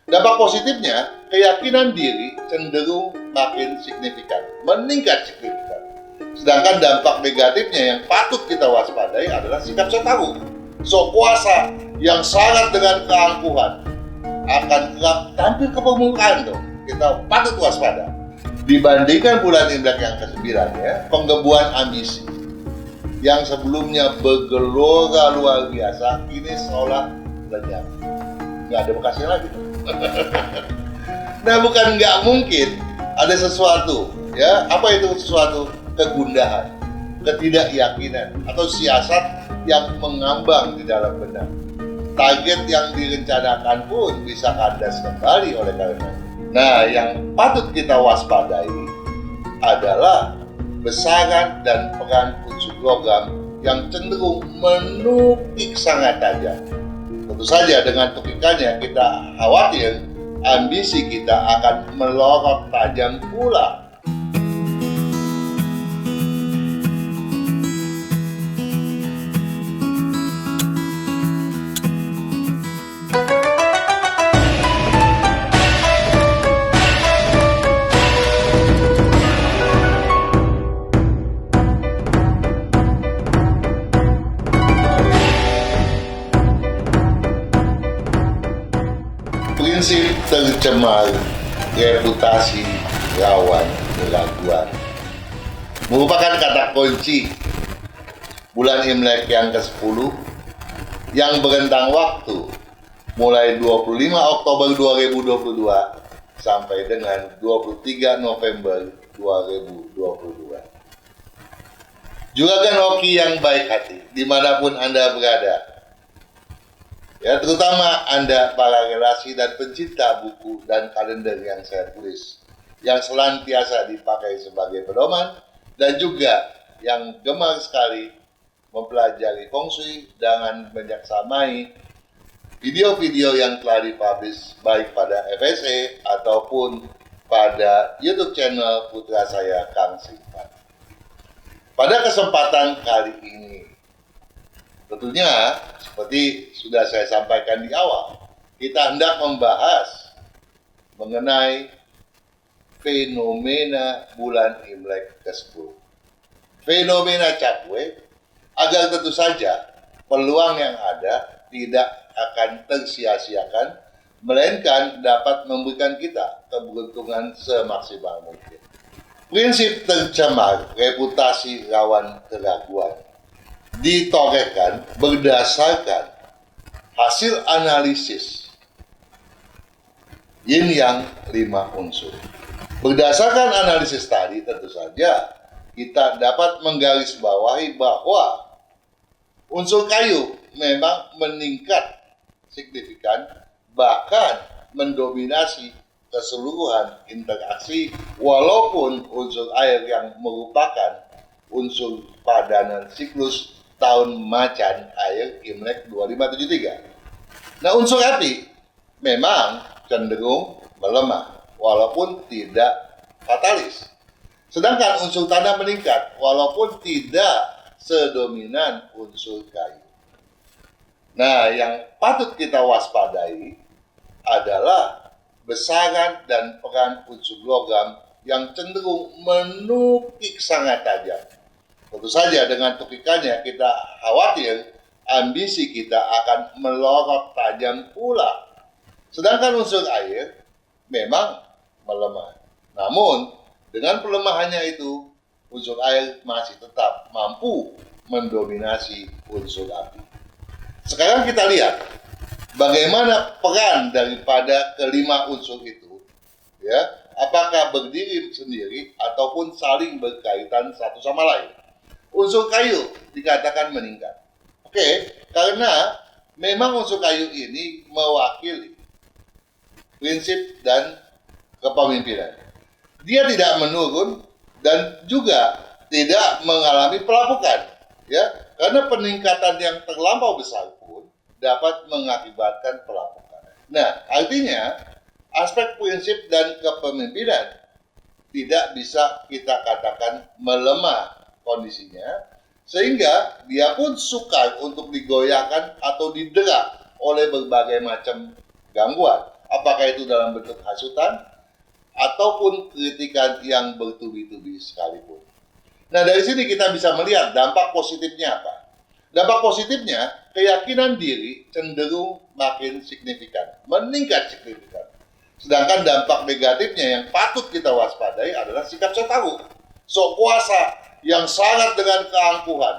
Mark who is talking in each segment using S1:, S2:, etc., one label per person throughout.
S1: Dampak positifnya, keyakinan diri cenderung makin signifikan, meningkat signifikan. Sedangkan dampak negatifnya yang patut kita waspadai adalah sikap so tahu, so kuasa yang syarat dengan keangkuhan akan kerap tampil ke permukaan tuh. Kita patut waspada. Dibandingkan bulan Imlek yang ke-9 ya, penggebuan ambisi yang sebelumnya bergelora luar biasa, ini seolah lenyap. Nggak ada bekasnya lagi tuh. Nah, bukan nggak mungkin ada sesuatu, ya, apa itu sesuatu? Kegundahan, ketidakyakinan, atau siasat yang mengambang di dalam benak. Target yang direncanakan pun bisa kandas kembali oleh karena. Nah, yang patut kita waspadai adalah besaran dan peran unsur logam yang cenderung menukik sangat tajam. Tentu saja dengan tukikannya kita khawatir ambisi kita akan melorot tajam pula. Prinsip tercemar reputasi rawan keraguan merupakan kata kunci bulan Imlek yang ke-10 yang berentang waktu mulai 25 Oktober 2022 sampai dengan 23 November 2022. Juragan hoki yang baik hati dimanapun Anda berada, ya, terutama Anda para relasi dan pencinta buku dan kalender yang saya tulis, yang senantiasa dipakai sebagai pedoman, dan juga yang gemar sekali mempelajari Feng Shui dengan menyaksamai video-video yang telah dipublish baik pada FSE ataupun pada YouTube channel putra saya, Kang Simpan. Pada kesempatan kali ini, tentunya seperti sudah saya sampaikan di awal, kita hendak membahas mengenai fenomena bulan Imlek ke-10. Fenomena cakwe, agar tentu saja peluang yang ada tidak akan tersia-siakan, melainkan dapat memberikan kita keberuntungan semaksimal mungkin. Prinsip tercemar reputasi rawan keraguan ditorehkan berdasarkan hasil analisis yin yang 5 unsur. Berdasarkan analisis tadi, tentu saja kita dapat menggarisbawahi bahwa unsur kayu memang meningkat signifikan, bahkan mendominasi keseluruhan interaksi, walaupun unsur air yang merupakan unsur padanan siklus tahun macan air Imlek 2573. Nah, unsur api memang cenderung melemah walaupun tidak fatalis. Sedangkan unsur tanah meningkat walaupun tidak sedominan unsur kayu. Nah, yang patut kita waspadai adalah besaran dan peran unsur logam yang cenderung menukik sangat tajam. Tentu saja dengan tukikannya kita khawatir ambisi kita akan melorot tajam pula. Sedangkan unsur air memang melemah. Namun dengan pelemahannya itu, unsur air masih tetap mampu mendominasi unsur api. Sekarang kita lihat bagaimana peran daripada kelima unsur itu, ya, apakah berdiri sendiri ataupun saling berkaitan satu sama lain. Unsur kayu dikatakan meningkat. Oke, karena memang unsur kayu ini mewakili prinsip dan kepemimpinan. Dia tidak menurun dan juga tidak mengalami pelapukan, ya, karena peningkatan yang terlampau besar pun dapat mengakibatkan pelapukan. Nah, artinya aspek prinsip dan kepemimpinan tidak bisa kita katakan melemah kondisinya, sehingga dia pun sukar untuk digoyahkan atau didera oleh berbagai macam gangguan. apakah itu dalam bentuk hasutan ataupun kritikan yang bertubi-tubi sekalipun. Nah, dari sini kita bisa melihat dampak positifnya apa. Dampak positifnya, keyakinan diri cenderung makin signifikan, meningkat signifikan. Sedangkan dampak negatifnya yang patut kita waspadai adalah sikap sok tahu, sok kuasa yang sangat dengan keangkuhan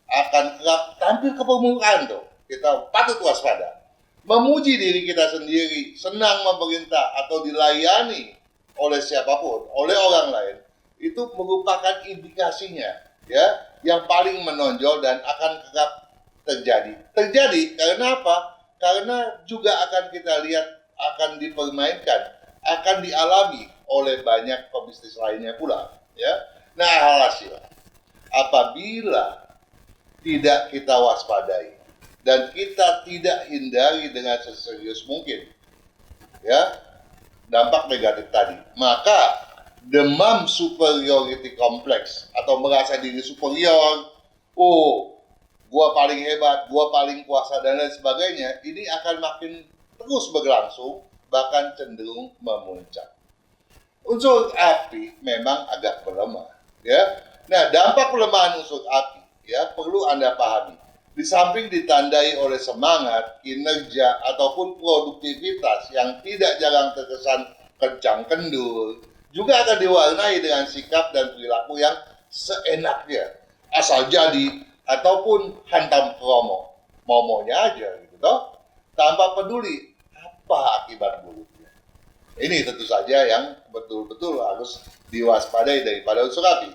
S1: akan kerap tampil ke permukaan tuh. Kita patut waspada. Memuji diri kita sendiri, senang memerintah atau dilayani oleh siapapun, oleh orang lain, itu merupakan indikasinya, ya, yang paling menonjol dan akan kerap terjadi. Terjadi karena apa? Karena juga akan kita lihat akan dipermainkan, akan dialami oleh banyak pebisnis lainnya pula, ya. Nah, alhasil apabila tidak kita waspadai dan kita tidak hindari dengan seserius mungkin, ya, dampak negatif tadi, maka demam superiority complex atau merasa diri superior, gua paling hebat, gua paling kuasa dan lain sebagainya, ini akan makin terus berlangsung, bahkan cenderung memuncak. Unsur api memang agak melemah, ya. Nah, dampak pelemahan unsur api, ya, perlu Anda pahami. Di samping ditandai oleh semangat, kinerja ataupun produktivitas yang tidak jarang terkesan kencang kendur, juga akan diwarnai dengan sikap dan perilaku yang seenaknya, asal jadi ataupun hantam promo, momonya aja gitu toh, tanpa peduli apa akibat buruknya. Ini tentu saja yang betul-betul harus diwaspadai daripada unsur api.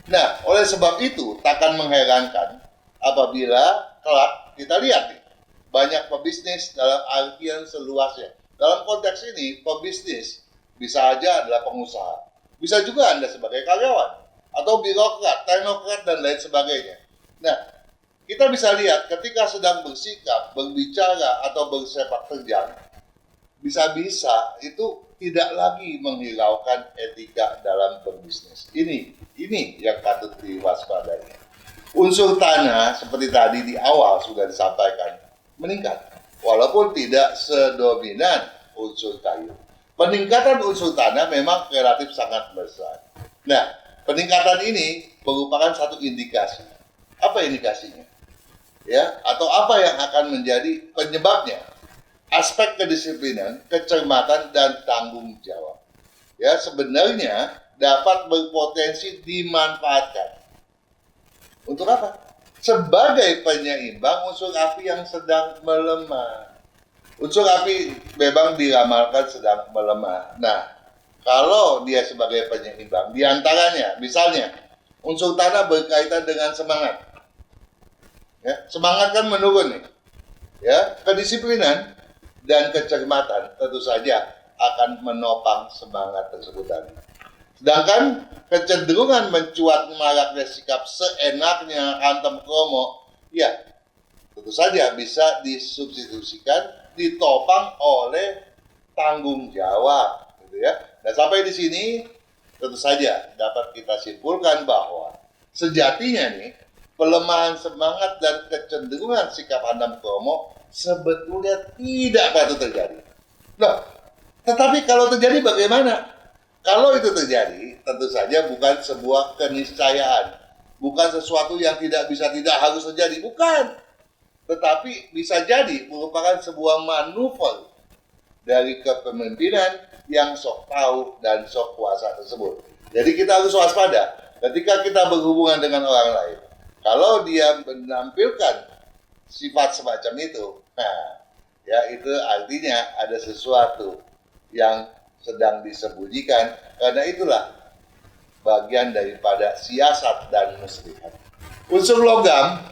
S1: Nah, oleh sebab itu takkan mengherankan apabila kelak kita lihat nih, banyak pebisnis dalam artian seluasnya. Dalam konteks ini, pebisnis bisa aja adalah pengusaha, bisa juga Anda sebagai karyawan, atau birokrat, teknokrat, dan lain sebagainya. Nah, kita bisa lihat ketika sedang bersikap, berbicara, atau bersepak terjang, bisa-bisa itu tidak lagi menghiraukan etika dalam berbisnis. Ini yang patut diwaspadai. Unsur tanah seperti tadi di awal sudah disampaikan meningkat, walaupun tidak sedominan unsur kayu. Peningkatan unsur tanah memang relatif sangat besar. Nah, peningkatan ini merupakan satu indikasi. Apa indikasinya? Ya, atau apa yang akan menjadi penyebabnya? Aspek kedisiplinan, kecermatan, dan tanggung jawab. Ya, sebenarnya dapat berpotensi dimanfaatkan. Untuk apa? Sebagai penyeimbang unsur api yang sedang melemah. Unsur api memang diramalkan sedang melemah. Nah, kalau dia sebagai penyeimbang, diantaranya, misalnya, unsur tanah berkaitan dengan semangat. Ya, semangat kan menurun nih. Ya, kedisiplinan dan kecermatan tentu saja akan menopang semangat tersebut tadi. Sedangkan kecenderungan mencuat maraknya sikap seenaknya, hantam kromo, ya tentu saja bisa disubstitusikan, ditopang oleh tanggung jawab, gitu ya. Nah, sampai di sini tentu saja dapat kita simpulkan bahwa sejatinya nih pelemahan semangat dan kecenderungan sikap hantam kromo sebetulnya tidak patut terjadi. Nah, tetapi kalau terjadi bagaimana? Kalau itu terjadi, tentu saja bukan sebuah keniscayaan, bukan sesuatu yang tidak harus terjadi, bukan. Tetapi bisa jadi merupakan sebuah manuver dari kepemimpinan yang sok tahu dan sok kuasa tersebut. Jadi kita harus waspada ketika kita berhubungan dengan orang lain. Kalau dia menampilkan sifat semacam itu, nah, ya itu artinya ada sesuatu yang sedang disembunyikan, karena itulah bagian daripada siasat dan muslihat. Unsur logam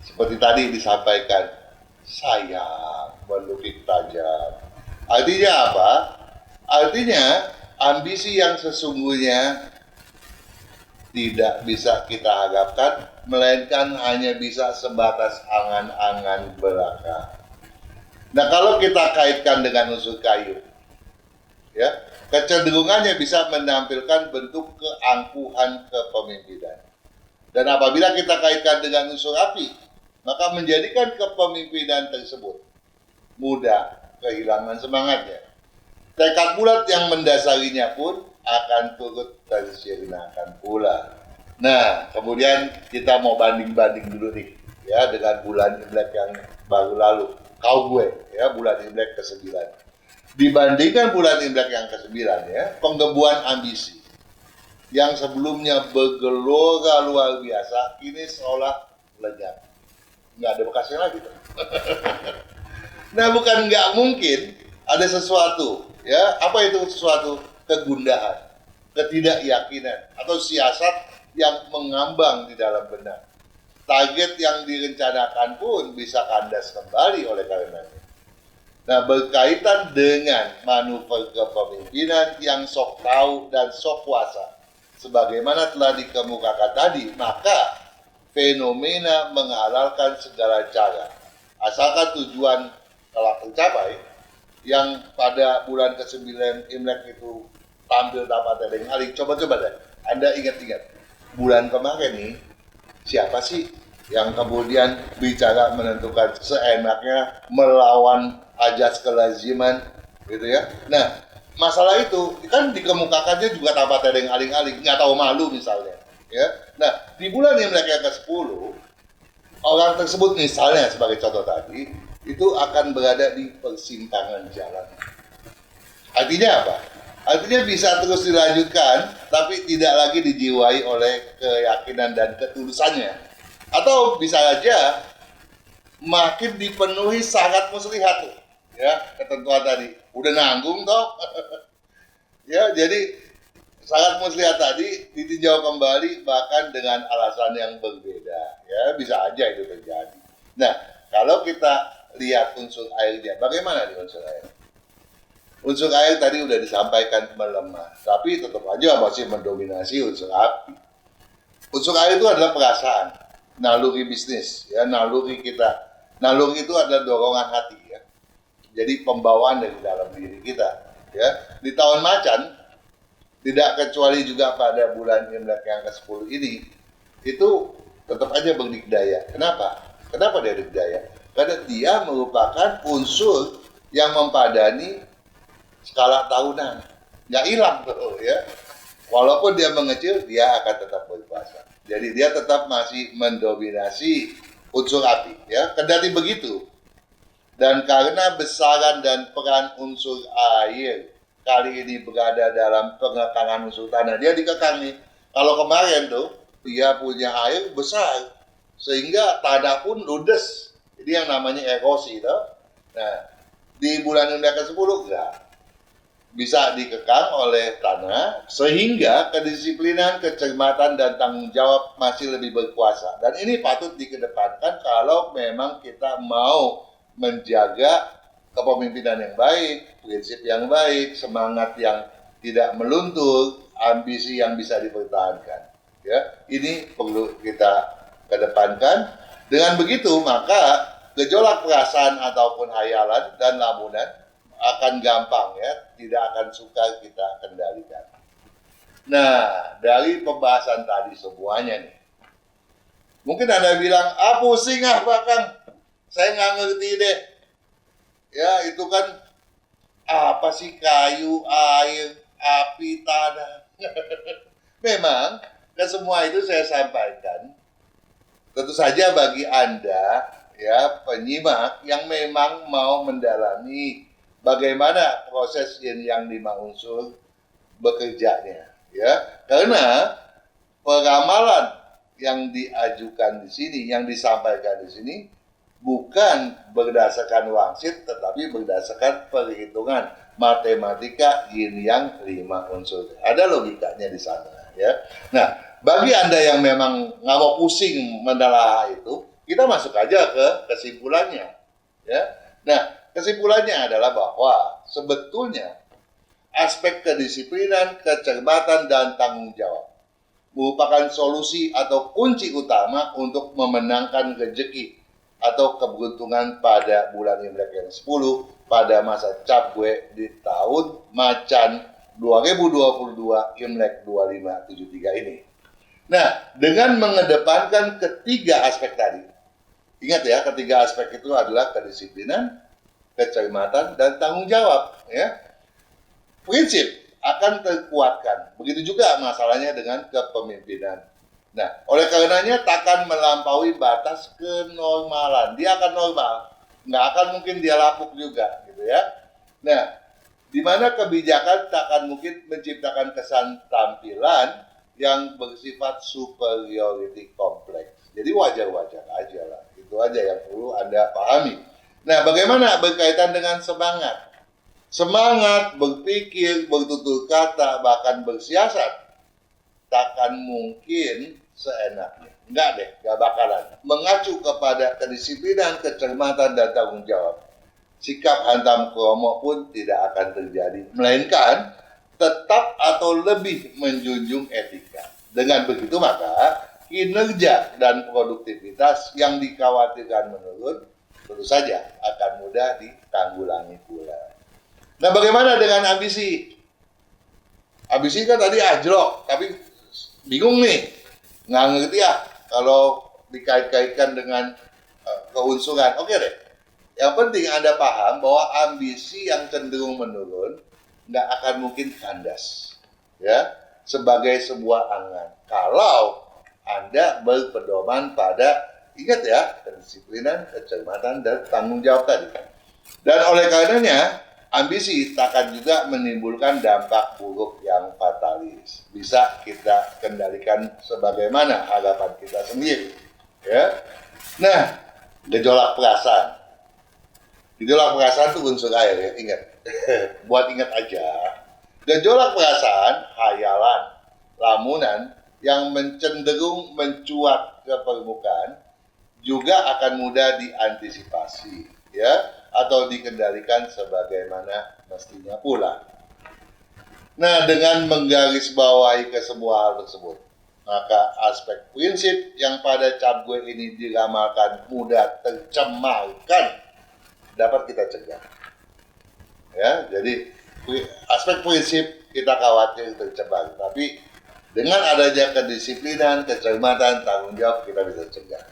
S1: seperti tadi disampaikan, sayang, menukik tajam. Artinya apa? Artinya ambisi yang sesungguhnya tidak bisa kita harapkan, melainkan hanya bisa sebatas angan-angan belaka. Nah, kalau kita kaitkan dengan unsur kayu, ya, kecenderungannya bisa menampilkan bentuk keangkuhan kepemimpinan. Dan apabila kita kaitkan dengan unsur api, maka menjadikan kepemimpinan tersebut mudah kehilangan semangatnya. Tekad bulat yang mendasarinya pun akan turut tersirnakan pula. Nah, kemudian kita mau banding-banding dulu nih, ya, dengan bulan Imlek yang baru lalu. Kau gue, ya, bulan Imlek ke-9. Dibandingkan bulan Imlek yang ke-9, ya, penggebuan ambisi yang sebelumnya bergelora luar biasa, ini seolah lenyap. Nggak ada bekasnya lagi. Nah, bukan nggak mungkin ada sesuatu, ya, apa itu sesuatu? Kegundahan, ketidakyakinan, atau siasat yang mengambang di dalam benak. Target yang direncanakan pun bisa kandas kembali oleh karenanya. Nah, berkaitan dengan manuver kepemimpinan yang sok tahu dan sok kuasa, sebagaimana telah dikemukakan tadi, maka fenomena menghalalkan segala cara, asalkan tujuan telah tercapai, yang pada bulan ke-9 Imlek itu tampil dapat tedeng aling. Coba-coba deh, Anda ingat-ingat, bulan kemarin nih, siapa sih yang kemudian bicara menentukan seenaknya melawan ajas kelaziman, gitu ya. Nah, masalah itu kan dikemukakannya juga tanpa tedeng aling-aling, nggak tahu malu misalnya, ya. Nah, di bulan Imlek yang ke-10, orang tersebut misalnya sebagai contoh tadi, itu akan berada di persimpangan jalan. Artinya apa? Artinya bisa terus dilanjutkan, tapi tidak lagi dijiwai oleh keyakinan dan ketulusannya. Atau bisa saja makin dipenuhi syarat muslihat tuh, ya, ketentuan tadi. Udah nanggung toh. Ya, jadi syarat muslihat tadi ditinjau kembali bahkan dengan alasan yang berbeda, ya, bisa aja itu terjadi. Nah, kalau kita lihat unsur airnya, bagaimana nih unsur air? Unsur air tadi udah disampaikan melemah, tapi tetap aja masih mendominasi unsur api. Unsur air itu adalah perasaan, naluri bisnis, ya, naluri kita. Naluri itu adalah dorongan hati, ya. Jadi pembawaan dari dalam diri kita, ya. Di tahun macan, tidak kecuali juga pada bulan Imlek yang ke-10 ini, itu tetap aja berdikdaya. Kenapa? Kenapa dia berdikdaya? Karena dia merupakan unsur yang mempadani skala tahunan. Nggak hilang tuh, ya. Walaupun dia mengecil, dia akan tetap berkuasa. Jadi dia tetap masih mendominasi unsur api, ya. Kendati begitu, dan karena besaran dan peran unsur air kali ini berada dalam pengekangan unsur tanah, dia dikekang nih. Kalau kemarin tuh dia punya air besar sehingga tanah pun ludes. Jadi yang namanya erosi, toh. Nah, di bulan Imlek ke-10 enggak. Bisa dikekang oleh tanah sehingga kedisiplinan, kecermatan dan tanggung jawab masih lebih berkuasa. Dan ini patut dikedepankan kalau memang kita mau menjaga kepemimpinan yang baik, prinsip yang baik, semangat yang tidak meluntur, ambisi yang bisa dipertahankan. Ya, ini perlu kita kedepankan. Dengan begitu, maka gejolak perasaan ataupun hayalan dan lamunan akan gampang, ya, tidak akan suka kita kendalikan. Nah, dari pembahasan tadi semuanya nih, mungkin Anda bilang, pusing Pak Kang, saya nggak ngerti deh. Ya, itu kan apa sih kayu, air, api, tanah. Memang, dan semua itu saya sampaikan, tentu saja bagi Anda, ya, penyimak yang memang mau mendalami bagaimana proses yang 5 unsur bekerjanya, ya. Karena peramalan yang diajukan di sini, yang disampaikan di sini, bukan berdasarkan wangsit, tetapi berdasarkan perhitungan matematika yin yang 5 unsur. Ada logikanya di sana, ya. Nah, bagi Anda yang memang nggak mau pusing menelaah itu, kita masuk aja ke kesimpulannya, ya. Nah, kesimpulannya adalah bahwa sebetulnya aspek kedisiplinan, kecermatan, dan tanggung jawab merupakan solusi atau kunci utama untuk memenangkan rezeki atau keberuntungan pada bulan Imlek yang 10 pada masa cap gue di tahun macan 2022 Imlek 2573 ini. Nah, dengan mengedepankan ketiga aspek tadi, ingat ya, ketiga aspek itu adalah kedisiplinan, kecermatan, dan tanggung jawab. Ya, prinsip akan terkuatkan. Begitu juga masalahnya dengan kepemimpinan. Nah, oleh karenanya takkan melampaui batas kenormalan. Dia akan normal, nggak akan mungkin dia lapuk juga, gitu ya. Nah, di mana kebijakan takkan mungkin menciptakan kesan tampilan yang bersifat superiority kompleks. Jadi wajar-wajar aja lah. Itu aja yang perlu Anda pahami. Nah, bagaimana berkaitan dengan semangat? Semangat berpikir, bertutur kata, bahkan bersiasat takkan mungkin seenaknya. Enggak deh, enggak bakalan. Mengacu kepada kedisiplinan, kecermatan, dan tanggung jawab. Sikap hantam kromo pun tidak akan terjadi. Melainkan tetap atau lebih menjunjung etika. Dengan begitu maka kinerja dan produktivitas yang dikhawatirkan menurun tentu saja akan mudah ditanggulangi pula. Nah, bagaimana dengan ambisi? Ambisi kan tadi anjlok, tapi bingung nih, nggak ngerti ya kalau dikait-kaitkan dengan keunsungan. Oke deh, yang penting Anda paham bahwa ambisi yang cenderung menurun nggak akan mungkin kandas, ya, sebagai sebuah angan. Kalau Anda berpedoman pada, ingat ya, kedisiplinan, kecermatan, dan tanggung jawab tadi. Dan oleh karenanya, ambisi takkan juga menimbulkan dampak buruk yang fatalis. Bisa kita kendalikan sebagaimana harapan kita sendiri. Ya. Nah, gejolak perasaan. Gejolak perasaan itu unsur air ya, ingat. Buat ingat aja. Gejolak perasaan, hayalan, lamunan yang cenderung mencuat ke permukaan juga akan mudah diantisipasi, ya, atau dikendalikan sebagaimana mestinya pula. Nah, dengan menggarisbawahi ke semua hal tersebut, maka aspek prinsip yang pada cap gue ini diramalkan mudah tercemarkan dapat kita cegah. Ya, jadi aspek prinsip kita khawatir tercemar, tapi dengan adanya kedisiplinan, kecermatan, tanggung jawab kita bisa cegah.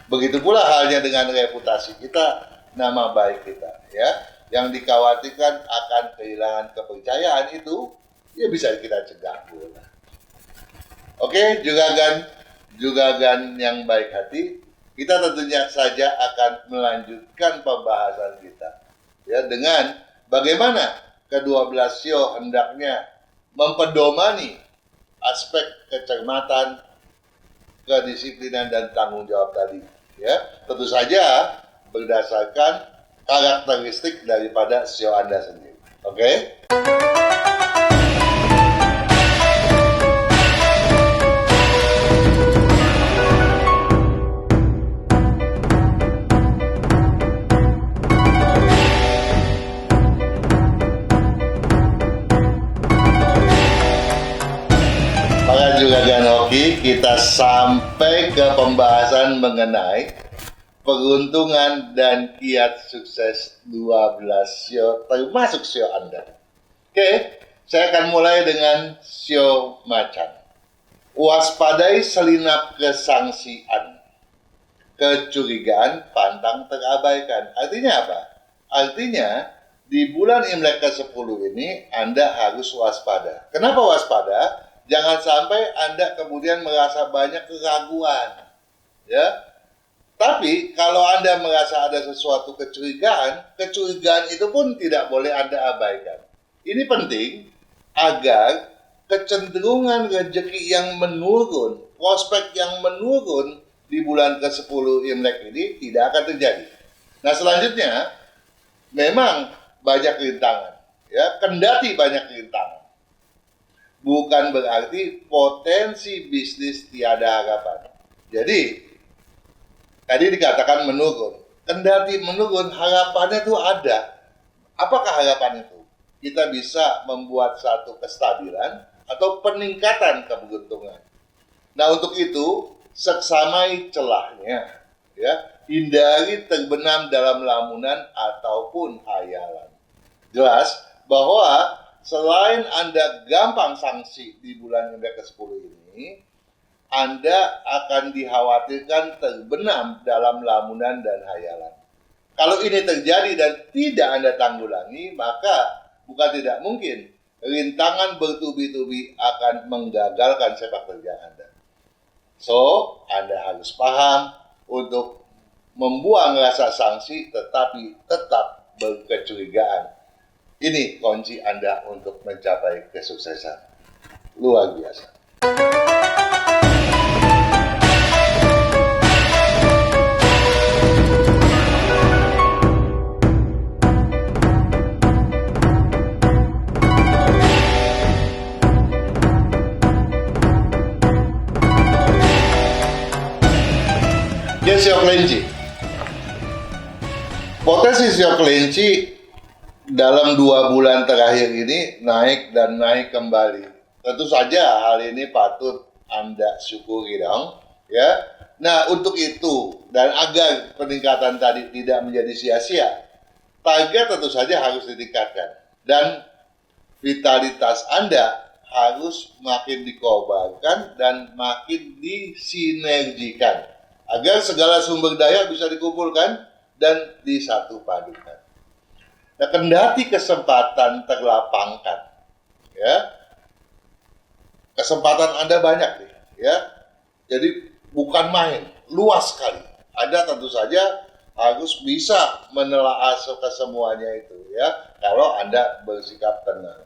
S1: Begitu pula halnya dengan reputasi kita, nama baik kita, ya, yang dikhawatirkan akan kehilangan kepercayaan itu, ya bisa kita cegah pula. Oke, juragan yang baik hati, kita tentunya saja akan melanjutkan pembahasan kita, ya, dengan bagaimana kedua belah sio hendaknya mempedomani aspek kecermatan, kedisiplinan, dan tanggung jawab tadi, ya, tentu saja berdasarkan karakteristik daripada sio Anda sendiri. Oke? Para juragan hoki, kita sampai ke pembahasan mengenai peruntungan dan kiat sukses 12 sio termasuk sio Anda. Oke, saya akan mulai dengan sio macan. Waspadai selinap kesangsian, kecurigaan pantang terabaikan. Artinya apa? Artinya di bulan Imlek ke-10 ini Anda harus waspada. Kenapa waspada? Jangan sampai Anda kemudian merasa banyak keraguan, ya. Tapi kalau Anda merasa ada sesuatu kecurigaan itu pun tidak boleh Anda abaikan. Ini penting agar kecenderungan rezeki yang menurun, prospek yang menurun di bulan ke-10 Imlek ini tidak akan terjadi. Nah, selanjutnya memang banyak rintangan, ya, kendati banyak rintangan, bukan berarti potensi bisnis tiada harapan. Jadi, tadi dikatakan menurun. Kendati menurun, harapannya itu ada. Apakah harapan itu? Kita bisa membuat satu kestabilan atau peningkatan keberuntungan. Nah, untuk itu, seksamai celahnya, ya, hindari terbenam dalam lamunan ataupun hayalan. Jelas bahwa selain Anda gampang sanksi di bulan Imlek ke-10 ini, Anda akan dikhawatirkan terbenam dalam lamunan dan hayalan. Kalau ini terjadi dan tidak Anda tanggulangi, maka bukan tidak mungkin rintangan bertubi-tubi akan menggagalkan sepak terjang Anda. So, Anda harus paham untuk membuang rasa sanksi tetapi tetap berkecurigaan. Ini kunci Anda untuk mencapai kesuksesan. Luar biasa. Sio kelinci. Potensi sio kelinci dalam 2 bulan terakhir ini naik dan naik kembali. Tentu saja hal ini patut Anda syukuri dong, ya. Nah, untuk itu dan agar peningkatan tadi tidak menjadi sia-sia, target tentu saja harus ditingkatkan dan vitalitas Anda harus makin dikobarkan dan makin disinergikan agar segala sumber daya bisa dikumpulkan dan disatu padukan. Nah, kendati kesempatan terlapangkan, ya, kesempatan Anda banyak nih, ya. Jadi bukan main, luas sekali. Anda tentu saja harus bisa menelaah kesemuanya itu, ya. Kalau Anda bersikap tenang.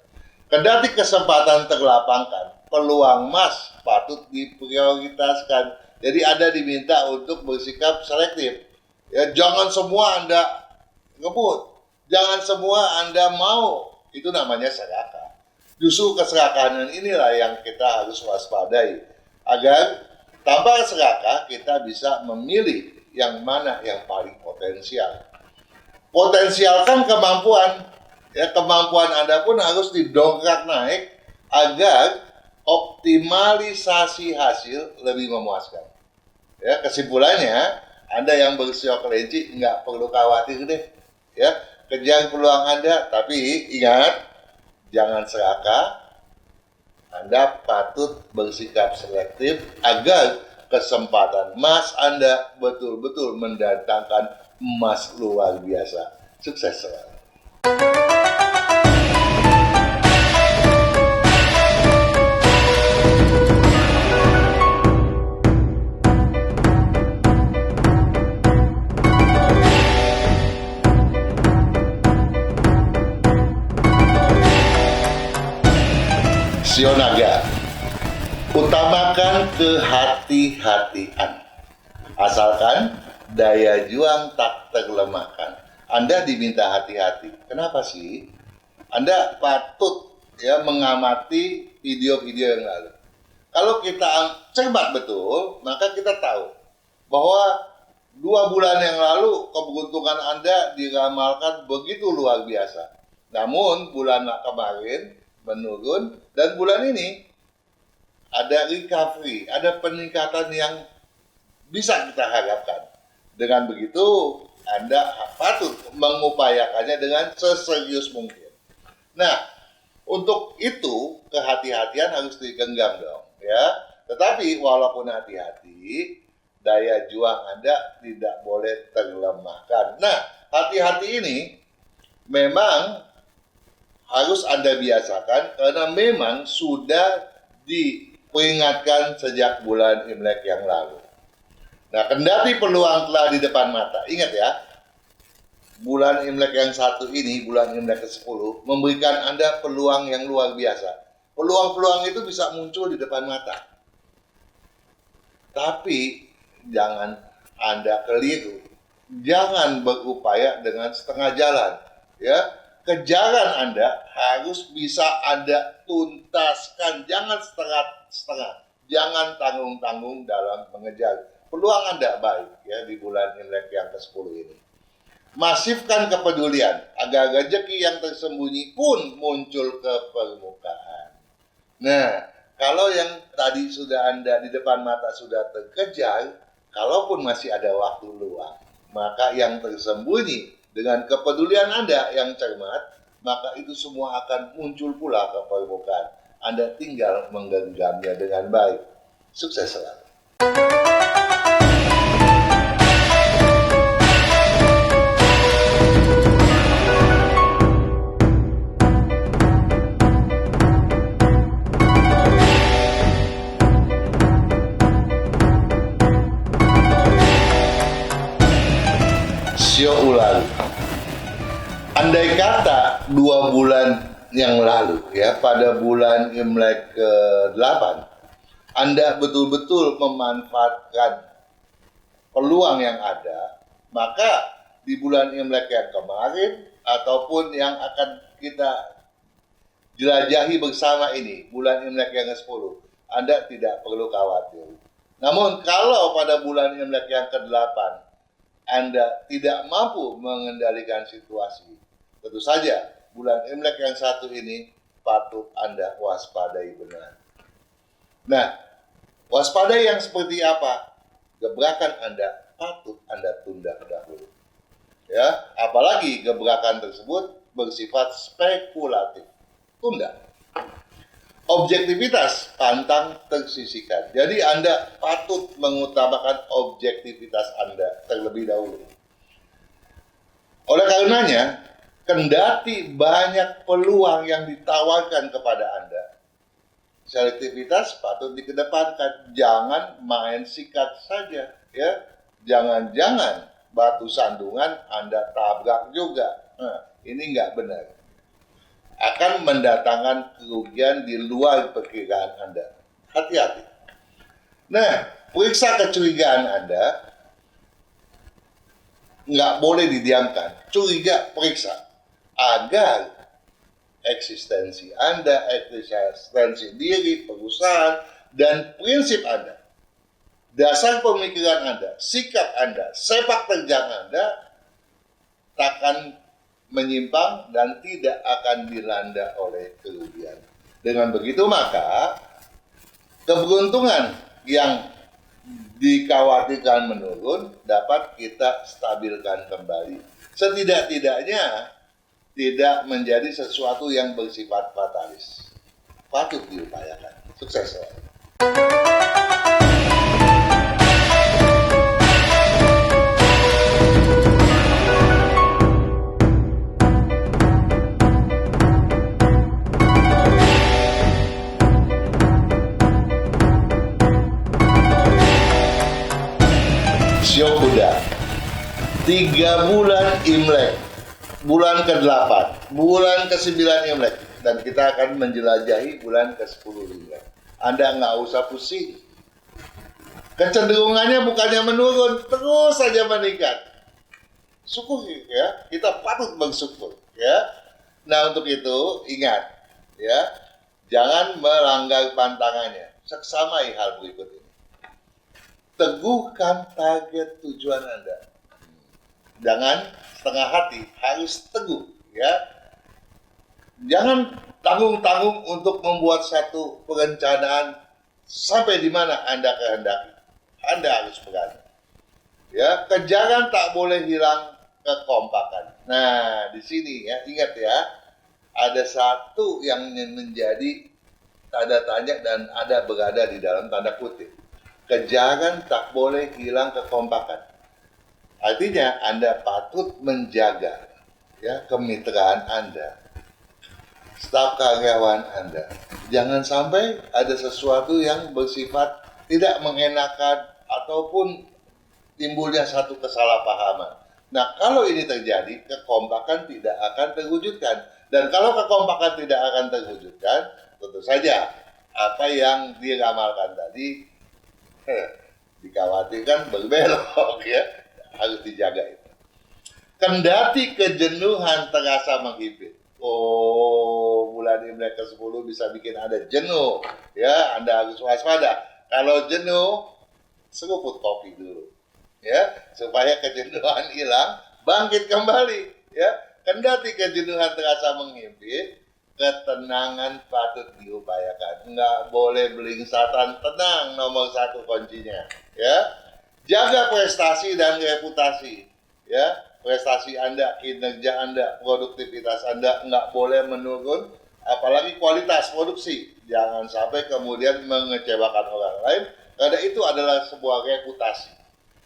S1: Kendati kesempatan terlapangkan, peluang emas patut diprioritaskan. Jadi Anda diminta untuk bersikap selektif. Ya, jangan semua Anda ngebut. Jangan semua Anda mau. Itu namanya serakah. Justru keserakahan inilah yang kita harus waspadai. Agar tanpa serakah kita bisa memilih yang mana yang paling potensial. Potensialkan kemampuan. Ya, kemampuan Anda pun harus didongkrak naik agar optimalisasi hasil lebih memuaskan. Ya, kesimpulannya, Anda yang bersio kelinci nggak perlu khawatir deh. Ya, kejar peluang Anda, tapi ingat, jangan serakah. Anda patut bersikap selektif agar kesempatan emas Anda betul-betul mendatangkan emas luar biasa. Sukses selalu. Sio naga, utamakan kehati-hatian. Asalkan daya juang tak terlemahkan. Anda diminta hati-hati. Kenapa sih? Anda patut ya mengamati video-video yang lalu. Kalau kita cermat betul, maka kita tahu bahwa 2 bulan yang lalu keberuntungan Anda diramalkan begitu luar biasa. Namun bulan kemarin menurun dan bulan ini ada recovery, ada peningkatan yang bisa kita harapkan. Dengan begitu Anda patut mengupayakannya dengan seserius mungkin. Nah, untuk itu kehati-hatian harus digenggam dong, ya. Tetapi walaupun hati-hati, daya juang Anda tidak boleh terlemahkan. Nah, hati-hati ini memang harus Anda biasakan karena memang sudah diperingatkan sejak bulan Imlek yang lalu. Nah, kendati peluang telah di depan mata, ingat ya, bulan Imlek yang satu ini, bulan Imlek ke-10, memberikan Anda peluang yang luar biasa. Peluang-peluang itu bisa muncul di depan mata. Tapi, jangan Anda keliru. Jangan berupaya dengan setengah jalan. Ya, kejaran Anda harus bisa Anda tuntaskan. Jangan setengah-setengah. Jangan tanggung-tanggung dalam mengejar. Peluang Anda baik ya di bulan Imlek yang ke-10 ini. Masifkan kepedulian agar rezeki yang tersembunyi pun muncul ke permukaan. Nah, kalau yang tadi sudah Anda di depan mata sudah terkejar, kalaupun masih ada waktu luang, maka yang tersembunyi dengan kepedulian Anda yang cermat, maka itu semua akan muncul pula ke permukaan. Anda tinggal menggenggamnya dengan baik. Sukses selalu. 2 bulan yang lalu ya, pada bulan Imlek ke-8, Anda betul-betul memanfaatkan peluang yang ada, maka di bulan Imlek yang kemarin ataupun yang akan kita jelajahi bersama ini, bulan Imlek yang ke-10, Anda tidak perlu khawatir. Namun kalau pada bulan Imlek yang ke-8 Anda tidak mampu mengendalikan situasi, tentu saja bulan Imlek yang satu ini patut Anda waspadai benar. Nah, waspadai yang seperti apa? Gebrakan Anda patut Anda tunda dahulu. Ya, apalagi gebrakan tersebut bersifat spekulatif. Tunda. Objektivitas pantang tersisihkan. Jadi Anda patut mengutamakan objektivitas Anda terlebih dahulu. Oleh karenanya, kendati banyak peluang yang ditawarkan kepada Anda, selektivitas patut dikedepankan. Jangan main sikat saja, ya. Jangan-jangan batu sandungan Anda tabrak juga. Nah, ini nggak benar. Akan mendatangkan kerugian di luar perkiraan Anda. Hati-hati. Nah, periksa kecurigaan Anda. Nggak boleh didiamkan. Curiga, periksa. Agar eksistensi Anda, eksistensi diri, perusahaan, dan prinsip Anda, dasar pemikiran Anda, sikap Anda, sepak terjang Anda takkan menyimpang dan tidak akan dilanda oleh kerugian. Dengan begitu maka keberuntungan yang dikhawatirkan menurun dapat kita stabilkan kembali. Setidak-tidaknya tidak menjadi sesuatu yang bersifat fatalis. Patut diupayakan. Sukses selalu. Sio Kuda, 3 bulan Imlek, bulan ke-8, bulan ke-9 Imlek, dan kita akan menjelajahi bulan ke-10 Imlek. Anda nggak usah pusing. Kecenderungannya bukannya menurun, terus saja meningkat. Syukur ya, kita patut bersyukur ya. Nah, untuk itu ingat ya, jangan melanggar pantangannya. Seksamai hal berikut ini. Teguhkan target tujuan Anda. Jangan setengah hati, harus teguh ya. Jangan tanggung-tanggung untuk membuat satu perencanaan sampai di mana Anda kehendaki. Anda harus berani. Ya, kejaran tak boleh hilang kekompakan. Nah, di sini ya, ingat ya, ada satu yang menjadi tanda tanya dan ada berada di dalam tanda kutip. Kejaran tak boleh hilang kekompakan. Artinya Anda patut menjaga ya kemitraan Anda, staf karyawan Anda. Jangan sampai ada sesuatu yang bersifat tidak mengenakan ataupun timbulnya satu kesalahpahaman. Nah, kalau ini terjadi, kekompakan tidak akan terwujudkan. Dan kalau kekompakan tidak akan terwujudkan, tentu saja apa yang diramalkan tadi dikhawatirkan berbelok ya, harus dijaga itu. Kendati kejenuhan terasa menghimpit. Oh, bulan Imlek ke-10 bisa bikin Anda jenuh ya, Anda harus waspada. Kalau jenuh, seruput kopi dulu ya, supaya kejenuhan hilang, bangkit kembali ya. Kendati kejenuhan terasa menghimpit, ketenangan patut diupayakan. Nggak boleh belingsatan, tenang nomor 1 kuncinya ya. Jaga prestasi dan reputasi ya. Prestasi Anda, kinerja Anda, produktivitas Anda nggak boleh menurun, apalagi kualitas produksi. Jangan sampai kemudian mengecewakan orang lain, karena itu adalah sebuah reputasi,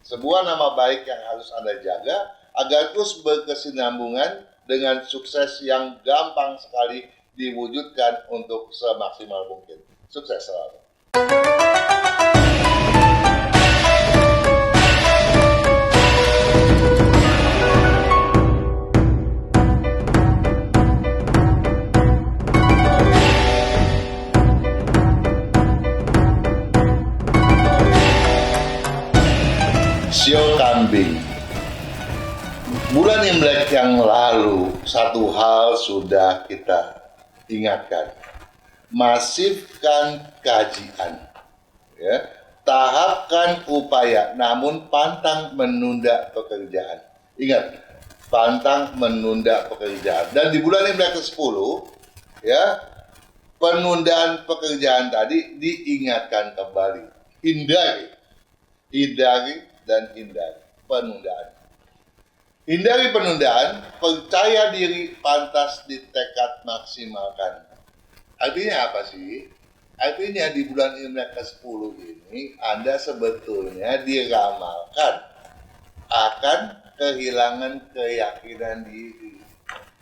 S1: sebuah nama baik yang harus Anda jaga agar terus berkesinambungan dengan sukses yang gampang sekali diwujudkan untuk semaksimal mungkin. Sukses selalu. bulan Imlek yang lalu, satu hal sudah kita ingatkan. Masifkan kajian. Ya. Tahapkan upaya, namun pantang menunda pekerjaan. Ingat, pantang menunda pekerjaan. Dan di bulan Imlek ke-10, ya, penundaan pekerjaan tadi diingatkan kembali. Hindari dan hindari penundaan. Hindari penundaan, percaya diri, pantas ditekad maksimalkan. Artinya apa sih? Artinya di bulan Imlek ke-10 ini Anda sebetulnya diramalkan akan kehilangan keyakinan diri.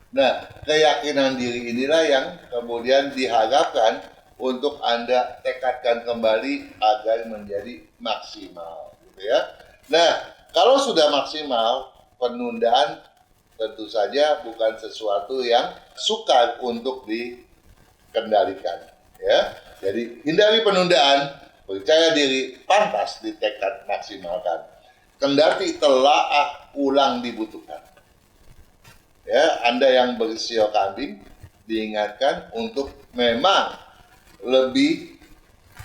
S1: Nah, keyakinan diri inilah yang kemudian diharapkan untuk Anda tekadkan kembali agar menjadi maksimal, gitu ya. Nah, kalau sudah maksimal, penundaan tentu saja bukan sesuatu yang sukar untuk dikendalikan, ya. Jadi hindari penundaan, percaya diri, pantas ditekad maksimalkan. Kendati telaah ulang dibutuhkan. Ya, Anda yang bersio kambing diingatkan untuk memang lebih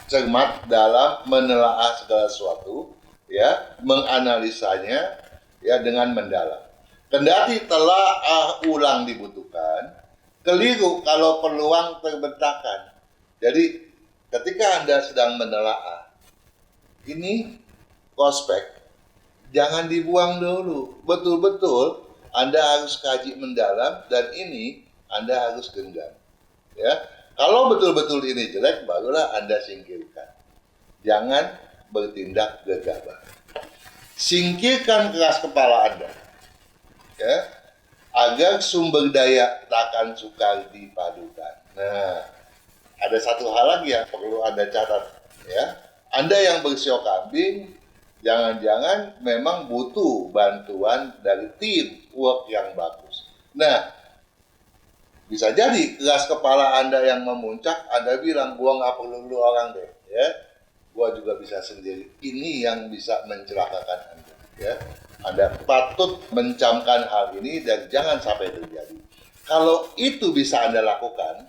S1: cermat dalam menelaah segala sesuatu, ya, menganalisanya, ya, dengan mendalam. Kendati telaah ulang dibutuhkan, keliru kalau peluang terbentangkan. Jadi ketika Anda sedang menelaah, ini prospek, jangan dibuang dulu. Betul-betul Anda harus kaji mendalam dan ini Anda harus genggam. Ya, kalau betul-betul ini jelek, barulah Anda singkirkan. Jangan bertindak gegabah. Singkirkan keras kepala Anda, ya, agar sumber daya takkan sukar dipadukan. Nah, ada satu hal lagi yang perlu Anda catat, ya. Anda yang bersio kambing, jangan-jangan memang butuh bantuan dari tim work yang bagus. Nah, bisa jadi keras kepala Anda yang memuncak, Anda bilang, gua nggak perlu orang deh, ya. Gua juga bisa sendiri. Ini yang bisa mencelakakan Anda, ya. Anda patut mencamkan hal ini dan jangan sampai terjadi. Kalau itu bisa Anda lakukan,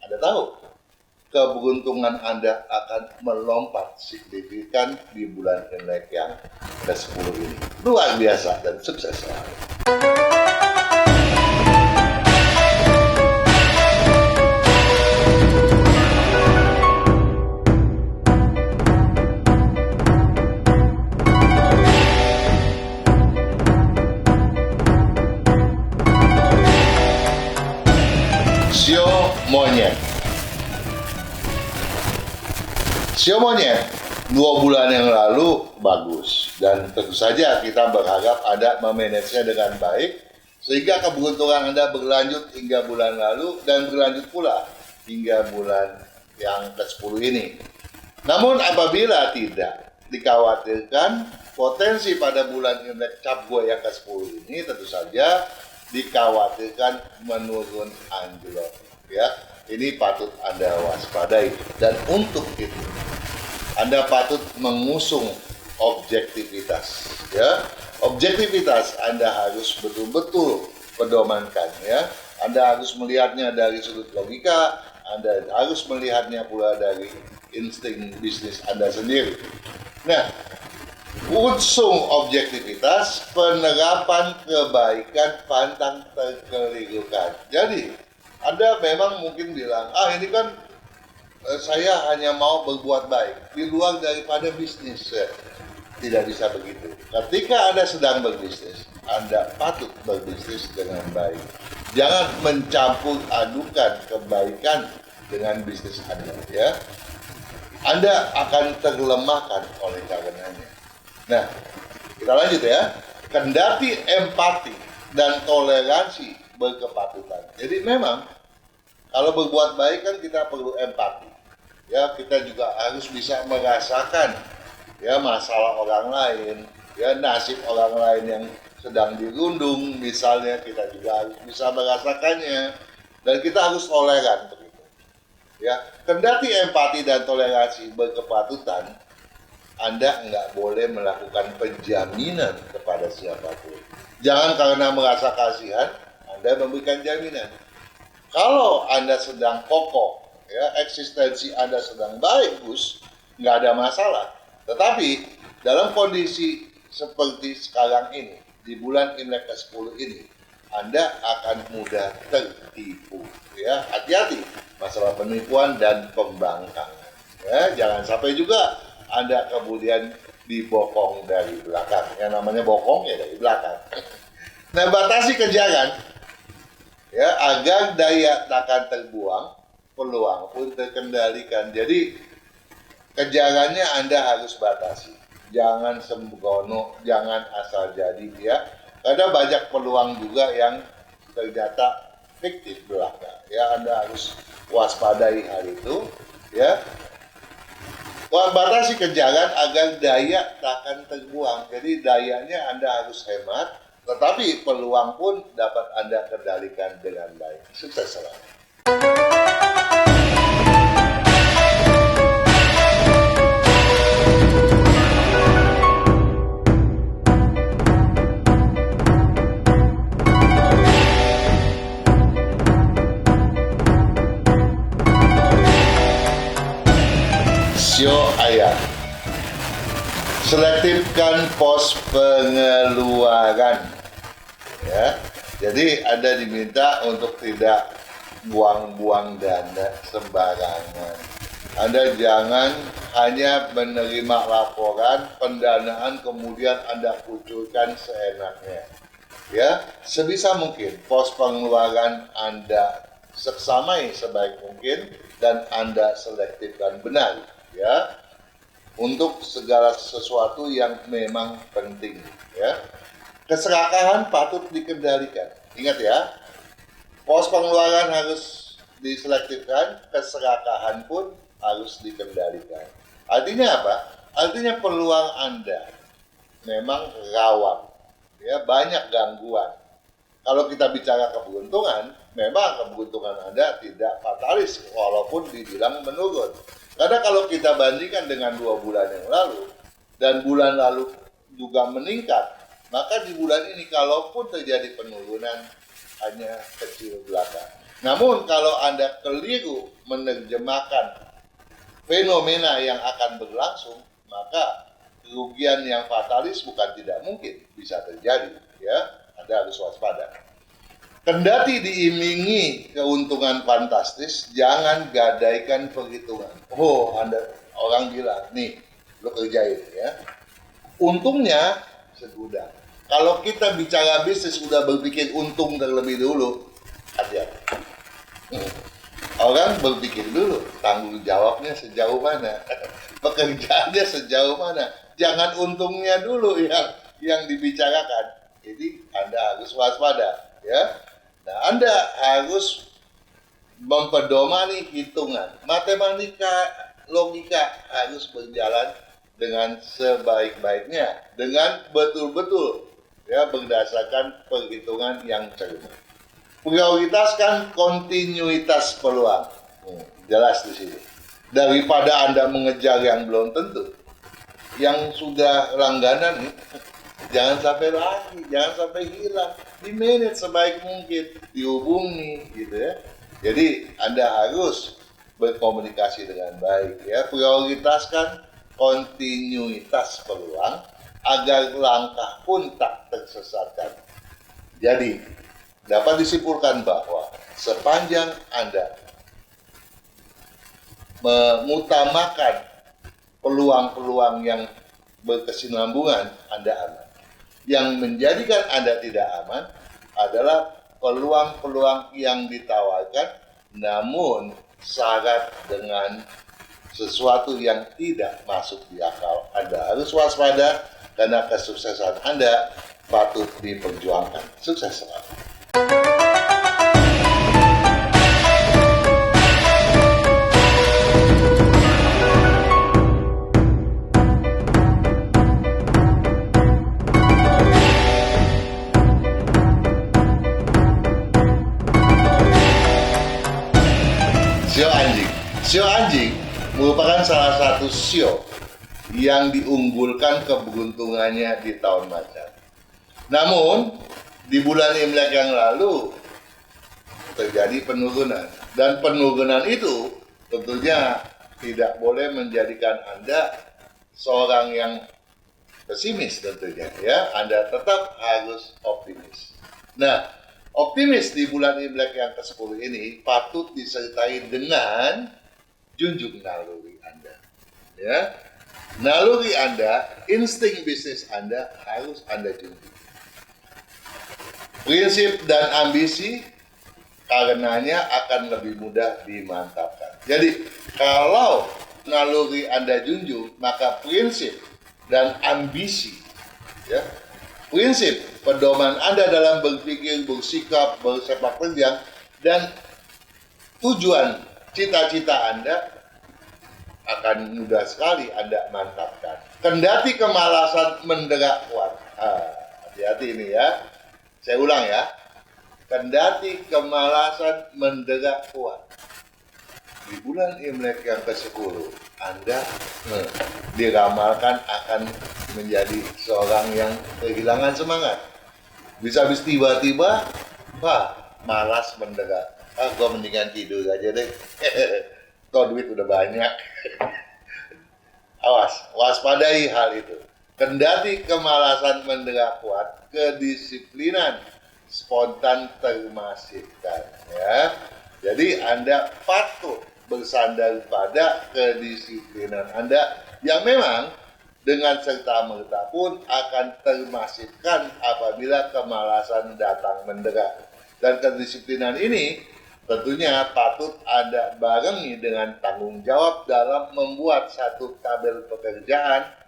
S1: Anda tahu keberuntungan Anda akan melompat signifikan di bulan Imlek yang ke-10 ini. Luar biasa dan sukses selalu. Sio monyet. Sio monyet 2 bulan yang lalu bagus dan tentu saja kita berharap Anda memanagenya dengan baik sehingga keberuntungan Anda berlanjut hingga bulan lalu dan berlanjut pula hingga bulan yang ke-10 ini. Namun apabila tidak, dikhawatirkan potensi pada bulan Imlek Cap Gua yang ke-10 ini tentu saja dikhawatirkan menurun anjlok, ya. Ini patut Anda waspadai dan untuk itu Anda patut mengusung objektivitas, ya. Objektivitas Anda harus betul-betul pedomankan, ya. Anda harus melihatnya dari sudut logika, Anda harus melihatnya pula dari insting bisnis Anda sendiri. Nah, usung objektivitas, penerapan kebaikan pantang terkelirukan. Jadi, Anda memang mungkin bilang, ini kan saya hanya mau berbuat baik di luar daripada bisnis. Tidak bisa begitu. Ketika Anda sedang berbisnis, Anda patut berbisnis dengan baik. Jangan mencampur adukan kebaikan dengan bisnis Anda, ya. Anda akan terlemahkan oleh karenanya. Nah, kita lanjut, ya. Kendati empati dan toleransi berkepatutan. Jadi memang kalau berbuat baik kan kita perlu empati. Ya, kita juga harus bisa merasakan, ya, masalah orang lain, ya, nasib orang lain yang sedang dirundung misalnya, kita juga harus bisa merasakannya dan kita harus toleran begitu. Ya, kendati empati dan toleransi berkepatutan, Anda nggak boleh melakukan penjaminan kepada siapapun. Jangan karena merasa kasihan, Anda memberikan jaminan. Kalau Anda sedang kokoh, ya, eksistensi Anda sedang baik, Gus, nggak ada masalah. Tetapi dalam kondisi seperti sekarang ini, di bulan Imlek ke-10 ini, Anda akan mudah tertipu. Ya, hati-hati masalah penipuan dan pembangkangan. Ya, jangan sampai juga Anda kemudian dibokong dari belakang. Yang namanya bokong ya dari belakang. Nah, batasi kejangan ya agar daya takkan terbuang, peluang pun terkendalikan. Jadi kejangannya Anda harus batasi. Jangan sembrono, jangan asal jadi ya. Karena banyak peluang juga yang ternyata fiktif belaka. Ya, Anda harus waspadai hal itu ya. Batasi kejangan agar daya takkan terbuang. Jadi dayanya Anda harus hemat, tetapi peluang pun dapat Anda kendalikan dengan baik. Sukses selalu. Sio ayat. Selektifkan pos pengeluaran. Ya. Jadi Anda diminta untuk tidak buang-buang dana sembarangan. Anda jangan hanya menerima laporan pendanaan kemudian Anda kucurkan seenaknya. Ya, sebisa mungkin pos pengeluaran Anda seksamai sebaik mungkin dan Anda selektifkan benar, ya, untuk segala sesuatu yang memang penting, ya. Keserakahan patut dikendalikan. Ingat ya, pos pengeluaran harus diselektifkan, keserakahan pun harus dikendalikan. Artinya apa? Artinya peluang Anda memang rawan, ya, banyak gangguan. Kalau kita bicara keberuntungan, memang keberuntungan Anda tidak fatalis walaupun dibilang menurun. Karena kalau kita bandingkan dengan 2 bulan yang lalu dan bulan lalu juga meningkat, maka di bulan ini kalaupun terjadi penurunan hanya kecil belaka. Namun kalau Anda keliru menerjemahkan fenomena yang akan berlangsung, maka kerugian yang fatalis bukan tidak mungkin bisa terjadi, ya. Anda harus waspada. Kendati diimingi keuntungan fantastis, jangan gadaikan perhitungan. Oh, Anda orang bilang, nih, lo kerjain ya. Untungnya segudang. Kalau kita bicara bisnis udah berpikir untung terlebih dulu, hati-hati. Orang berpikir dulu tanggung jawabnya sejauh mana, pekerjaannya sejauh mana. Jangan untungnya dulu yang dibicarakan. Jadi Anda harus waspada, ya. Nah, Anda harus mempedomani hitungan. Matematika, logika harus berjalan dengan sebaik-baiknya, dengan betul-betul, ya, berdasarkan perhitungan yang cermat. Prioritaskan kontinuitas peluang. Jelas di sini. Daripada Anda mengejar yang belum tentu, yang sudah langganan nih, jangan sampai lari, jangan sampai hilang. Di manage sebaik mungkin, dihubungi, gitu ya. Jadi Anda harus berkomunikasi dengan baik, ya. Prioritaskan kontinuitas peluang agar langkah pun tak tersesatkan. Jadi dapat disimpulkan bahwa sepanjang Anda mengutamakan peluang-peluang yang berkesinambungan, Anda aman. Yang menjadikan Anda tidak aman adalah peluang-peluang yang ditawarkan namun syarat dengan sesuatu yang tidak masuk di akal. Anda harus waspada karena kesuksesan Anda patut diperjuangkan. Sukses selalu. Sio anjing merupakan salah satu sio yang diunggulkan keberuntungannya di tahun macan. Namun di bulan Imlek yang lalu terjadi penurunan, dan penurunan itu tentunya tidak boleh menjadikan Anda seorang yang pesimis tentunya ya. Anda tetap harus optimis. Nah, optimis di bulan Imlek yang ke-10 ini patut disertai dengan junjung naluri Anda. Ya. Naluri Anda, insting bisnis Anda harus Anda junjung. Prinsip dan ambisi karenanya akan lebih mudah dimantapkan. Jadi, kalau naluri Anda junjung, maka prinsip dan ambisi, ya, prinsip pedoman Anda dalam berpikir, bersikap, bersepak terjang, dan tujuan cita-cita Anda akan mudah sekali Anda mantapkan. Kendati kemalasan mendera kuat. Hati-hati ini ya. Saya ulang ya. Kendati kemalasan mendera kuat. Di bulan Imlek yang ke-10, Anda diramalkan akan menjadi seorang yang kehilangan semangat. Bisa-bisa tiba-tiba, malas mendera. Gue mendingan tidur aja deh. Toh duit udah banyak. Awas, waspadai hal itu. Kendati kemalasan mendera kuat, kedisiplinan spontan termasifkan ya. Jadi Anda patut bersandar pada kedisiplinan Anda yang memang dengan serta-merta pun akan termasifkan apabila kemalasan datang mendera. Dan kedisiplinan ini tentunya patut Anda barengi dengan tanggung jawab dalam membuat satu tabel pekerjaan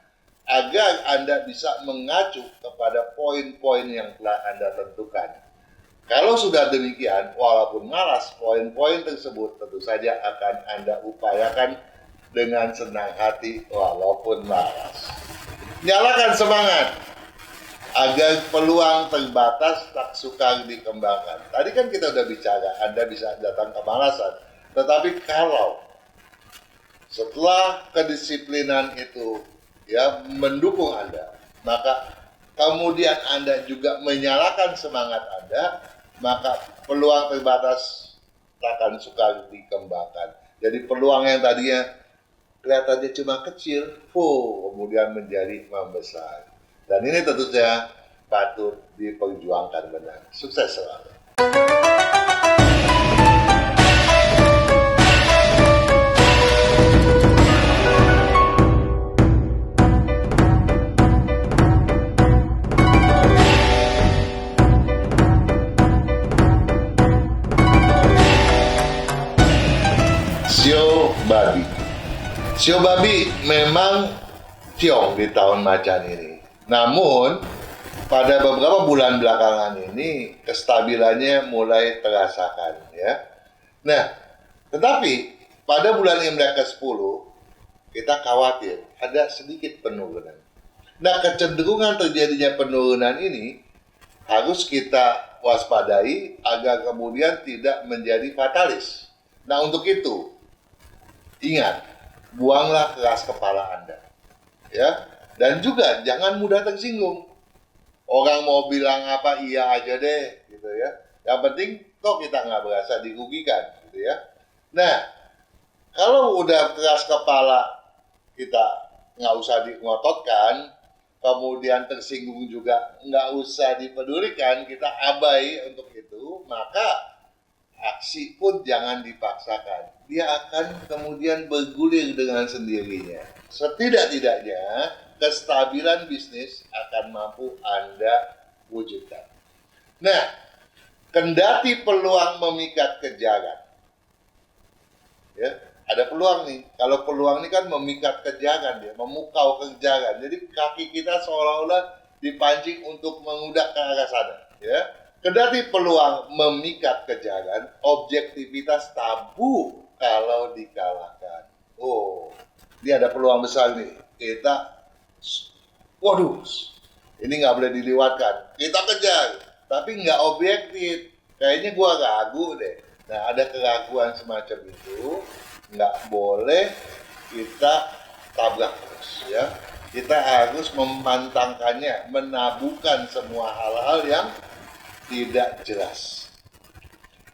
S1: agar Anda bisa mengacu kepada poin-poin yang telah Anda tentukan. Kalau sudah demikian, walaupun malas, poin-poin tersebut tentu saja akan Anda upayakan dengan senang hati walaupun malas. Nyalakan semangat agar peluang terbatas tak sukar dikembangkan. Tadi kan kita udah bicara, Anda bisa datang kemalasan. Tetapi kalau setelah kedisiplinan itu ya mendukung Anda, maka kemudian Anda juga menyalakan semangat Anda, maka peluang terbatas takkan sukar dikembangkan. Jadi peluang yang tadinya kelihatannya cuma kecil, kemudian menjadi membesar. Dan ini tentu saja patut diperjuangkan benar. Sukses selalu. Sio babi. Sio babi memang ciong di tahun macan ini. Namun pada beberapa bulan belakangan ini kestabilannya mulai terasakan ya. Nah, tetapi pada bulan Imlek ke-10 kita khawatir ada sedikit penurunan. Nah, kecenderungan terjadinya penurunan ini harus kita waspadai agar kemudian tidak menjadi fatalis. Nah, untuk itu ingat, buanglah keras kepala Anda. Ya, dan juga jangan mudah tersinggung. Orang mau bilang apa, iya aja deh, gitu ya. Yang penting, kok kita nggak berasa dirugikan, gitu ya. Nah, kalau udah keras kepala, kita nggak usah ngototkan, kemudian tersinggung juga nggak usah dipedulikan, kita abai untuk itu, maka aksi pun jangan dipaksakan. Dia akan kemudian bergulir dengan sendirinya. Setidak-tidaknya kestabilan bisnis akan mampu Anda wujudkan. Nah, kendati peluang memikat kejaran, ya, ada peluang nih. Kalau peluang ini kan memikat kejaran, dia memukau kejaran. Jadi kaki kita seolah-olah dipancing untuk mengudak ke arah sana, ya. Kendati peluang memikat kejaran, objektivitas tabu kalau dikalahkan. Oh, ini ada peluang besar nih. Kita, waduh, ini nggak boleh dilewatkan. Kita kejar, tapi nggak objektif. Kayaknya gua ragu deh. Nah, ada keraguan semacam itu, nggak boleh kita tabrak terus, ya. kita harus memantangkannya, menabuhkan semua hal-hal yang tidak jelas.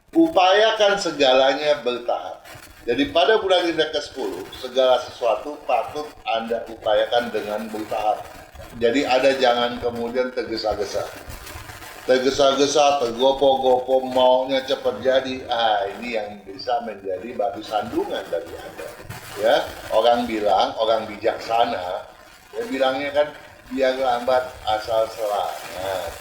S1: Upayakan segalanya bertahap. Jadi pada bulan Imlek ke-10, segala sesuatu patut Anda upayakan dengan bertahap. Jadi jangan kemudian tergesa-gesa. Tergesa-gesa, tergopoh-gopoh, maunya cepat jadi. Ini yang bisa menjadi batu sandungan bagi Anda. Ya, orang bilang, orang bijaksana, ya bilangnya kan biar lambat asal selamat.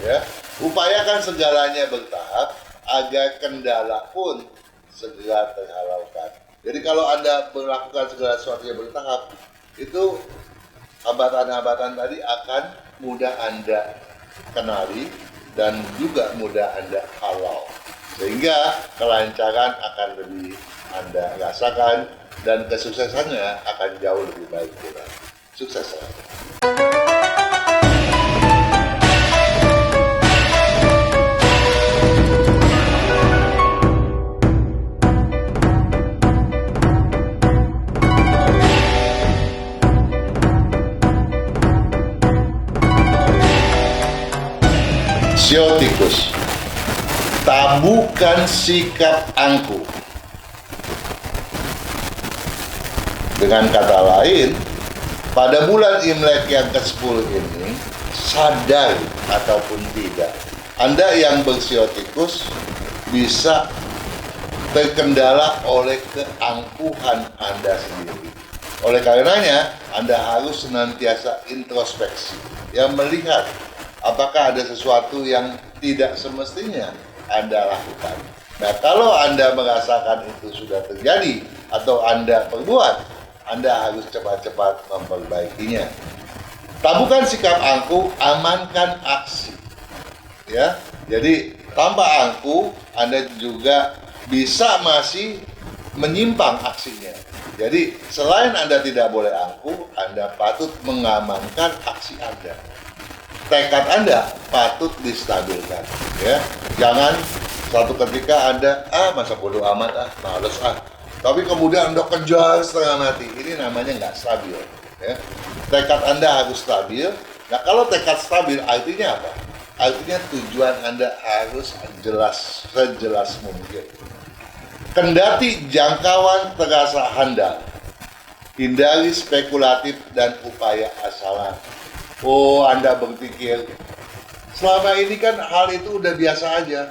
S1: Ya, upayakan segalanya bertahap agar kendala pun segera terhalalkan. Jadi kalau Anda melakukan segala sesuatu yang bertahap, itu hambatan-hambatan tadi akan mudah Anda kenali dan juga mudah Anda halau. Sehingga kelancaran akan lebih Anda rasakan dan kesuksesannya akan jauh lebih baik pula. Sukses selalu. Sio tikus, tabuhkan sikap angkuh. Dengan kata lain, pada bulan Imlek yang ke-10 ini, sadar ataupun tidak, Anda yang bersio tikus bisa terkendala oleh keangkuhan Anda sendiri. Oleh karenanya, Anda harus senantiasa introspeksi, yang melihat apakah ada sesuatu yang tidak semestinya Anda lakukan. Nah, kalau Anda merasakan itu sudah terjadi atau Anda perbuat, Anda harus cepat-cepat memperbaikinya. Tabuhkan sikap angkuh, amankan aksi. Ya, jadi tanpa angkuh, Anda juga bisa masih menyimpang aksinya. Jadi, selain Anda tidak boleh angkuh, Anda patut mengamankan aksi Anda. Tekad Anda patut distabilkan, ya. Jangan suatu ketika Anda masa bodoh amat males tapi kemudian Anda kejar setengah mati. Ini namanya nggak stabil, ya. Tekad Anda harus stabil. Nah, kalau tekad stabil artinya apa? Artinya tujuan Anda harus jelas, sejelas mungkin. Kendati jangkauan terasa handal, hindari spekulatif dan upaya asalan. Anda berpikir, selama ini kan hal itu udah biasa aja.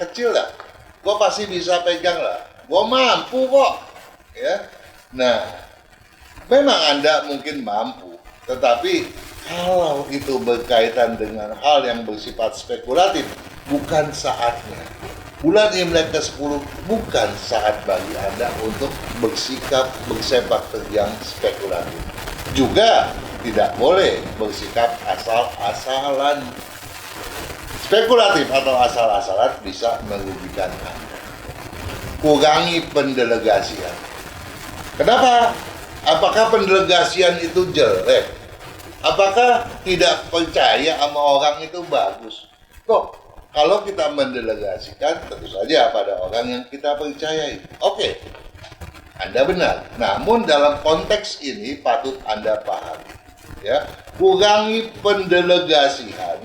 S1: Kecil lah, gue pasti bisa pegang lah. Gue mampu kok. Ya, nah, memang Anda mungkin mampu, tetapi kalau itu berkaitan dengan hal yang bersifat spekulatif, bukan saatnya. Bulan Imlek ke-10 bukan saat bagi Anda untuk bersikap bersepak terjang spekulatif. Juga tidak boleh bersikap asal-asalan. Spekulatif atau asal-asalan bisa merugikan Anda. Kurangi pendelegasian. Kenapa? Apakah pendelegasian itu jelek? Apakah tidak percaya sama orang itu bagus? Kok kalau kita mendelegasikan tentu saja pada orang yang kita percayai. Oke, Anda benar. Namun dalam konteks ini patut Anda pahami. Ya, kurangi pendelegasian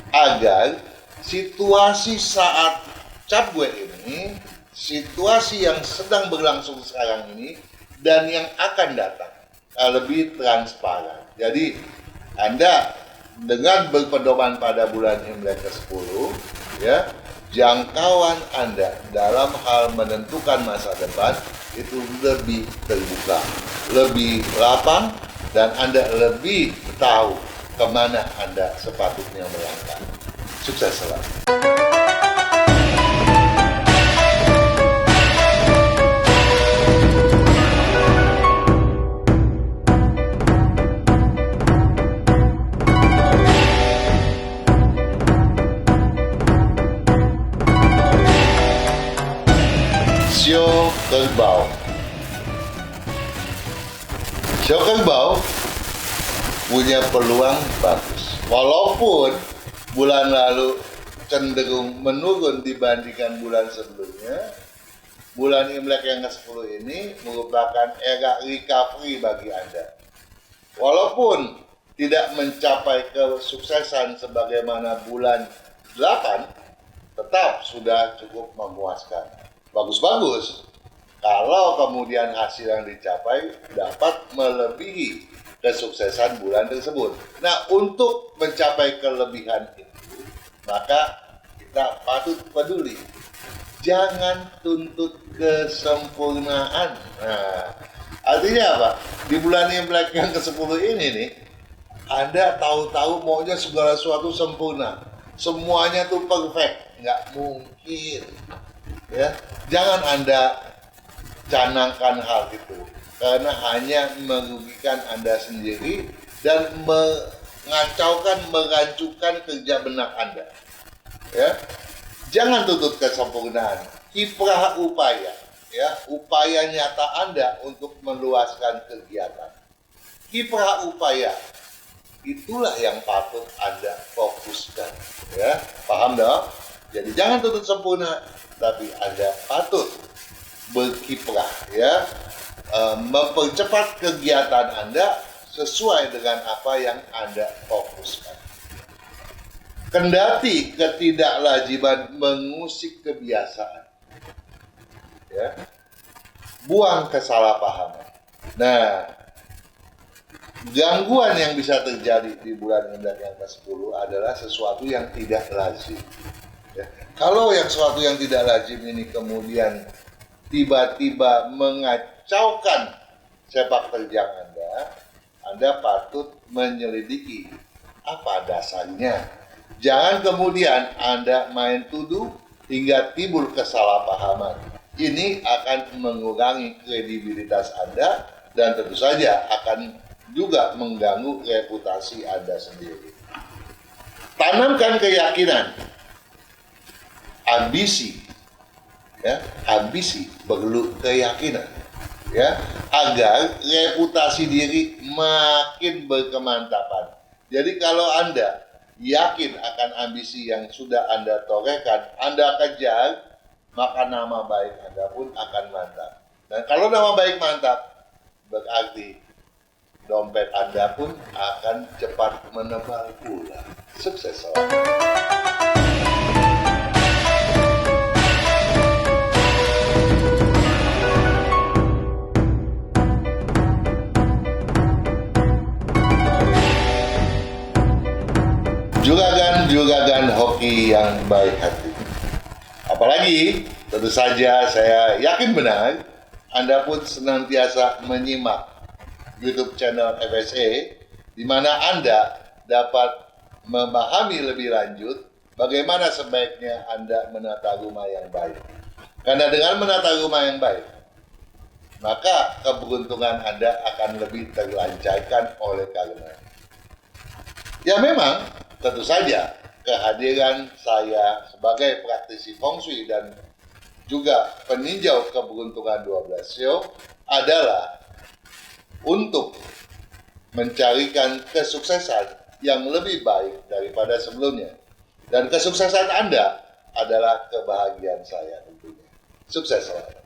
S1: agar situasi saat cap gue ini, situasi yang sedang berlangsung sekarang ini dan yang akan datang lebih transparan. Jadi Anda dengan berpedoman pada bulan Imlek ke-10, ya, jangkauan Anda dalam hal menentukan masa depan itu lebih terbuka, lebih lapang, dan Anda lebih tahu kemana Anda sepatutnya melangkah. Sukses selalu. Sio kerbau. Sio kerbau punya peluang bagus. Walaupun bulan lalu cenderung menurun dibandingkan bulan sebelumnya, bulan Imlek yang ke-10 ini merupakan era recovery bagi Anda. Walaupun tidak mencapai kesuksesan sebagaimana bulan 8, tetap sudah cukup memuaskan. Bagus-bagus. Kalau kemudian hasil yang dicapai dapat melebihi kesuksesan bulan tersebut. Nah, untuk mencapai kelebihan itu, maka kita patut peduli. Jangan tuntut kesempurnaan. Nah, artinya apa? Di bulan Imlek yang ke-10 ini nih, Anda tahu-tahu maunya segala sesuatu sempurna. Semuanya tuh perfect. Nggak mungkin. Ya, jangan Anda canangkan hal itu. Karena hanya merugikan Anda sendiri dan mengacaukan, merancukan kerja benak Anda. Ya, jangan tuntut kesempurnaan, kiprah upaya, ya, upaya nyata Anda untuk meluaskan kegiatan. Kiprah upaya itulah yang patut Anda fokuskan, ya, paham dong? Jadi jangan tuntut sempurna, tapi Anda patut berkiprah, ya, mempercepat kegiatan Anda sesuai dengan apa yang Anda fokuskan. Kendati ketidaklaziman mengusik kebiasaan, ya, buang kesalahpahaman. Nah, gangguan yang bisa terjadi di bulan Imlek yang ke-10 adalah sesuatu yang tidak lazim. Ya. Kalau yang sesuatu yang tidak lazim ini kemudian tiba-tiba mengacaukan sepak terjang Anda patut menyelidiki apa dasarnya. Jangan kemudian Anda main tuduh hingga timbul kesalahpahaman. Ini akan mengurangi kredibilitas Anda dan tentu saja akan juga mengganggu reputasi Anda sendiri. Tanamkan keyakinan, ambisi, ya, ambisi perlu keyakinan, ya, agar reputasi diri makin berkemantapan. Jadi kalau Anda yakin akan ambisi yang sudah Anda torehkan, Anda kejar, maka nama baik Anda pun akan mantap. Dan kalau nama baik mantap, berarti dompet Anda pun akan cepat menebal pula. Sukses selalu. Juragan hoki yang baik hati. Apalagi, tentu saja saya yakin benar, Anda pun senantiasa menyimak YouTube channel FSA, di mana Anda dapat memahami lebih lanjut bagaimana sebaiknya Anda menata rumah yang baik. Karena dengan menata rumah yang baik, maka keberuntungan Anda akan lebih terlancarkan oleh karena. Ya memang, tentu saja kehadiran saya sebagai praktisi Feng Shui dan juga peninjau keberuntungan 12 Sio adalah untuk mencarikan kesuksesan yang lebih baik daripada sebelumnya. Dan kesuksesan Anda adalah kebahagiaan saya tentunya. Sukses selalu.